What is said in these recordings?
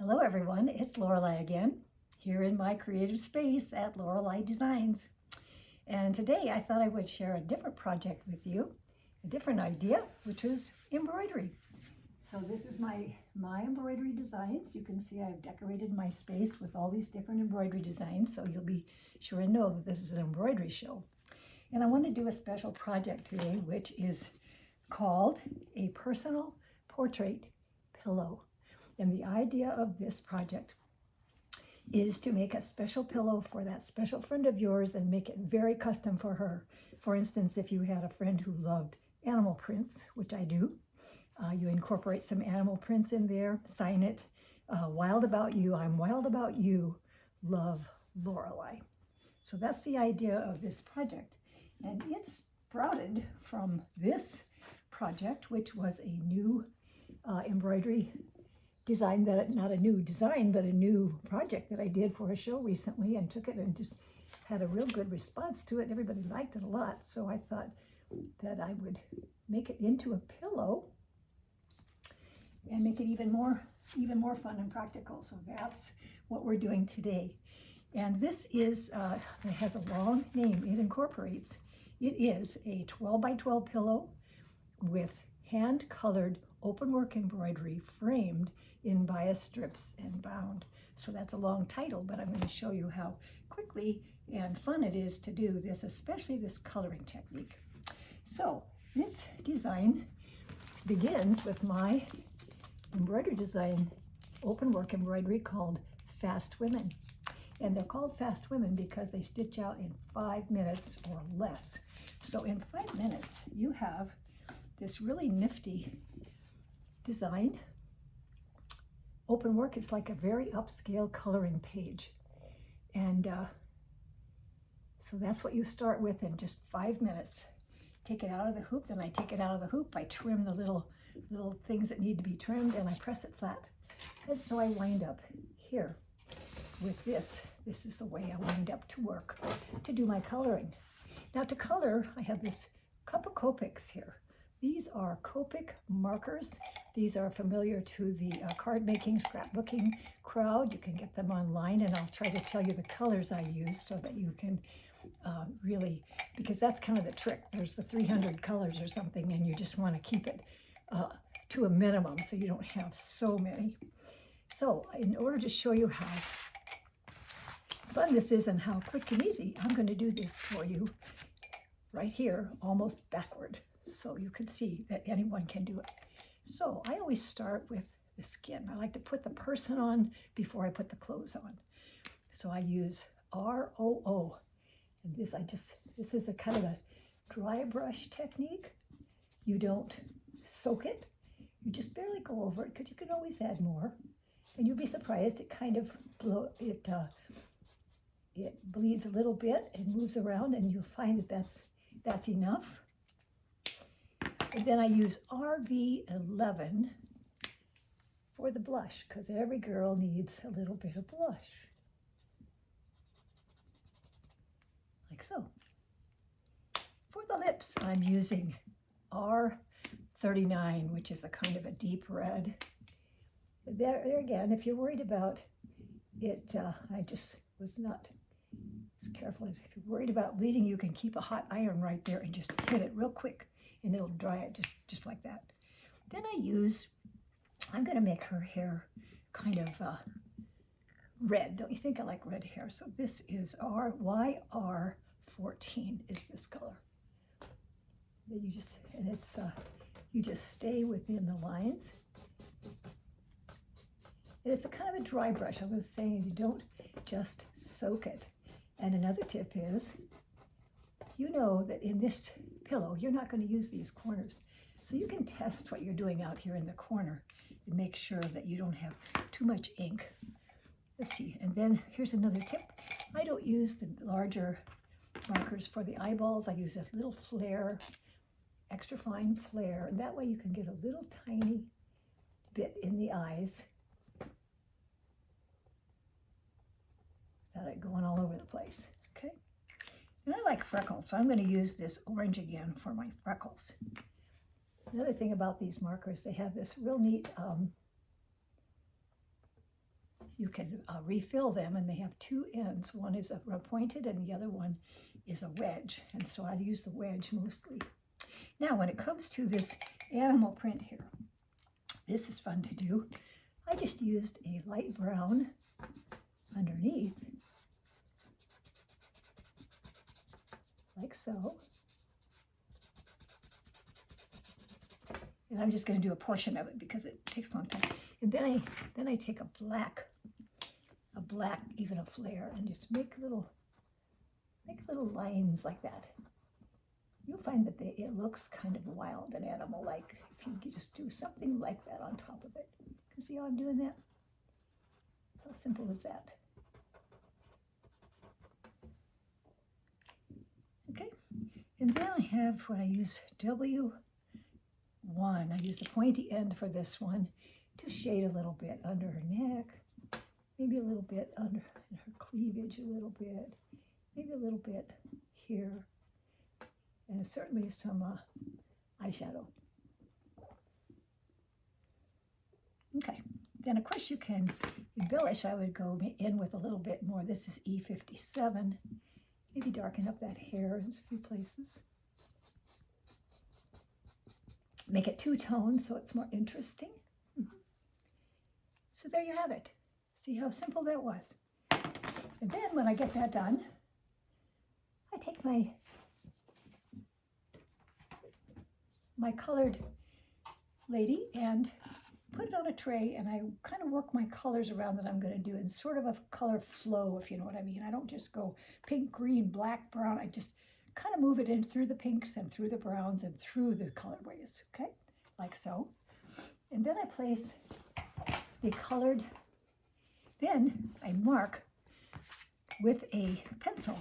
Hello everyone, it's Loralie again, here in my creative space at Loralie Designs. And today I thought I would share a different project with you, a different idea, which was embroidery. So this is my embroidery designs. You can see I've decorated my space with all these different embroidery designs, so you'll be sure to know that this is an embroidery show. And I want to do a special project today, which is called a personal portrait pillow. And the idea of this project is to make a special pillow for that special friend of yours and make it very custom for her. For instance, if you had a friend who loved animal prints, which I do, you incorporate some animal prints in there, sign it, wild about you, I'm wild about you, love Loralie. So that's the idea of this project. And it sprouted from this project, which was a new embroidery design, that not a new design, but a new project that I did for a show recently, and took it and just had a real good response to it. Everybody liked it a lot. So I thought that I would make it into a pillow and make it even more fun and practical. So that's what we're doing today. And this is, it has a long name. It is a 12 by 12 pillow with hand-colored openwork embroidery framed in bias strips and bound. So that's a long title, but I'm going to show you how quickly and fun it is to do this, especially this coloring technique. So this design begins with my embroidery design, openwork embroidery called Fast Women. And they're called Fast Women because they stitch out in 5 minutes or less. So in 5 minutes, you have this really nifty design. Openwork is like a very upscale coloring page. And so that's what you start with in just 5 minutes. Take it out of the hoop, then I take it out of the hoop, I trim the little things that need to be trimmed, and I press it flat. And so I wind up here with this. This is the way I wind up to work to do my coloring. Now to color, I have this cup of Copics here. These are Copic markers. These are familiar to the card making, scrapbooking crowd. You can get them online, and I'll try to tell you the colors I use so that you can really, because that's kind of the trick. There's the 300 colors or something, and you just want to keep it to a minimum so you don't have so many. So in order to show you how fun this is and how quick and easy, I'm going to do this for you right here, almost backward, so you can see that anyone can do it. So I always start with the skin. I like to put the person on before I put the clothes on. So I use ROO. And this is a kind of a dry brush technique. You don't soak it. You just barely go over it, because you can always add more. And you'll be surprised, it kind of it bleeds a little bit and moves around, and you'll find that that's enough. And then I use RV11 for the blush, because every girl needs a little bit of blush. Like so. For the lips, I'm using R39, which is a kind of a deep red. There again, if you're worried about it, I just was not as careful. If you're worried about bleeding, you can keep a hot iron right there and just hit it real quick, and it'll dry it just like that. Then I'm going to make her hair kind of red. Don't you think I like red hair? So this is YR14 is this color. Then you just stay within the lines. And it's a kind of a dry brush. I was saying you don't just soak it. And another tip is, you know that in this pillow, you're not going to use these corners. So you can test what you're doing out here in the corner and make sure that you don't have too much ink. Let's see. And then here's another tip. I don't use the larger markers for the eyeballs. I use this little flare, extra fine flare. And that way you can get a little tiny bit in the eyes without it going all over the place. Okay. And I like freckles, so I'm going to use this orange again for my freckles. Another thing about these markers, they have this real neat you can refill them, and they have two ends. One is a pointed and the other one is a wedge, and so I use the wedge mostly. Now when it comes to this animal print here, this is fun to do. I just used a light brown underneath, like so. And I'm just going to do a portion of it because it takes a long time. And then I take a black, even a flare, and just make little lines like that. You'll find that it looks kind of wild and animal-like if you just do something like that on top of it. You see how I'm doing that? How simple is that? Okay, and then I have what I use W1. I use the pointy end for this one to shade a little bit under her neck, maybe a little bit under her cleavage, a little bit, maybe a little bit here, and certainly some eyeshadow. Okay, then of course you can embellish. I would go in with a little bit more. This is E57. Maybe darken up that hair in a few places. Make it two-tone so it's more interesting. So there you have it. See how simple that was. And then when I get that done, I take my colored lady and put it on a tray, and I kind of work my colors around that I'm going to do in sort of a color flow, if you know what I mean. I don't just go pink, green, black, brown. I just kind of move it in through the pinks and through the browns and through the colorways, okay? Like so. And then I place the colored, then I mark with a pencil.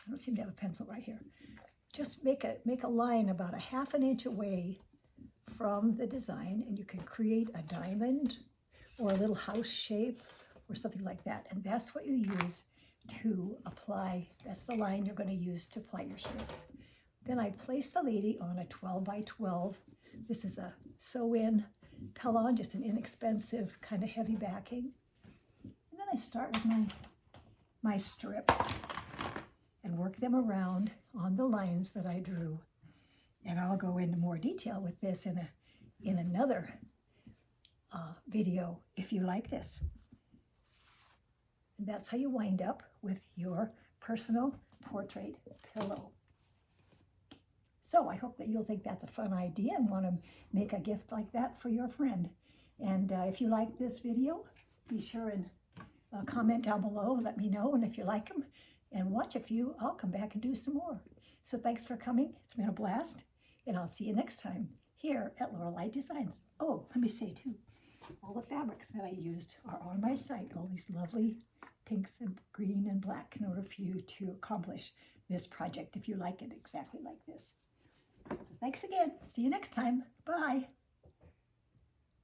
I don't seem to have a pencil right here. Just make a line about 1/2 inch away from the design, and you can create a diamond or a little house shape or something like that. And that's what you use to apply. That's the line you're going to use to apply your strips. Then I place the lady on a 12 by 12. This is a sew-in Pellon, just an inexpensive kind of heavy backing. And then I start with my strips and work them around on the lines that I drew. And I'll go into more detail with this in another video if you like this. And that's how you wind up with your personal portrait pillow. So I hope that you'll think that's a fun idea and want to make a gift like that for your friend. And if you like this video, be sure and comment down below and let me know. And if you like them and watch a few, I'll come back and do some more. So thanks for coming. It's been a blast. And I'll see you next time here at Loralie Designs. Oh, let me say too, all the fabrics that I used are on my site. All these lovely pinks and green and black in order for you to accomplish this project if you like it exactly like this. So thanks again. See you next time. Bye.